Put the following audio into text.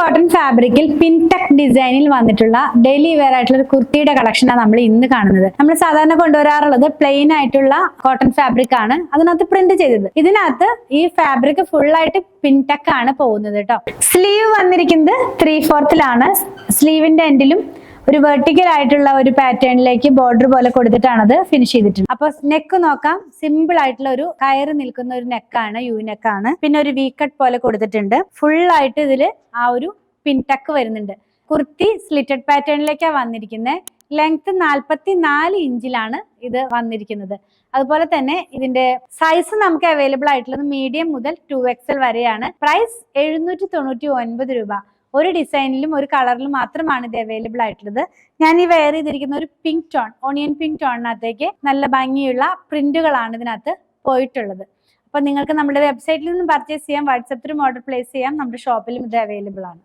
Cotton ഫാബ്രിക്കിൽ pintuck ഡിസൈനിൽ വന്നിട്ടുള്ള ഡെയിലി വെയർ ആയിട്ടുള്ള ഒരു കുർത്തിയുടെ കളക്ഷനാണ് നമ്മൾ ഇന്ന് കാണുന്നത്. നമ്മൾ സാധാരണ കൊണ്ടുവരാറുള്ളത് പ്ലെയിൻ ആയിട്ടുള്ള കോട്ടൺ ഫാബ്രിക് ആണ്, അതിനകത്ത് പ്രിന്റ് ചെയ്തത്. ഇതിനകത്ത് ഈ ഫാബ്രിക് ഫുൾ ആയിട്ട് പിൻടെക് ആണ് പോകുന്നത് കേട്ടോ. സ്ലീവ് വന്നിരിക്കുന്നത് 3/4 സ്ലീവിന്റെ എൻഡിലും ഒരു വെർട്ടിക്കൽ ആയിട്ടുള്ള ഒരു പാറ്റേണിലേക്ക് ബോർഡർ പോലെ കൊടുത്തിട്ടാണ് അത് ഫിനിഷ് ചെയ്തിട്ടുണ്ട്. അപ്പൊ നെക്ക് നോക്കാം, സിമ്പിൾ ആയിട്ടുള്ള ഒരു കയറി നിൽക്കുന്ന ഒരു നെക്കാണ്, യു നെക്കാണ്. പിന്നെ ഒരു വി കട്ട് പോലെ കൊടുത്തിട്ടുണ്ട്. ഫുൾ ആയിട്ട് ഇതില് ആ ഒരു പിൻടക്ക് വരുന്നുണ്ട്. കുർത്തി സ്ലിറ്റഡ് പാറ്റേണിലേക്കാണ് വന്നിരിക്കുന്നത്. ലെങ്ത് 44 ഇഞ്ചിലാണ് ഇത് വന്നിരിക്കുന്നത്. അതുപോലെ തന്നെ ഇതിന്റെ സൈസ് നമുക്ക് അവൈലബിൾ ആയിട്ടുള്ളത് മീഡിയം മുതൽ 2XL വരെയാണ്. പ്രൈസ് 799 രൂപ. ഒരു ഡിസൈനിലും ഒരു കളറിലും മാത്രമാണ് ഇത് അവൈലബിൾ ആയിട്ടുള്ളത്. ഞാൻ ഈ വെയർ ചെയ്തിരിക്കുന്ന ഒരു പിങ്ക് ടോൺ, ഓണിയൻ പിങ്ക് ടോണിനകത്തേക്ക് നല്ല ഭംഗിയുള്ള പ്രിന്റുകളാണ് ഇതിനകത്ത് പോയിട്ടുള്ളത്. അപ്പൊ നിങ്ങൾക്ക് നമ്മുടെ വെബ്സൈറ്റിൽ നിന്നും പർച്ചേസ് ചെയ്യാം, വാട്സപ്പിലും ഓർഡർ പ്ലേസ് ചെയ്യാം. നമ്മുടെ ഷോപ്പിലും ഇത് അവൈലബിൾ ആണ്.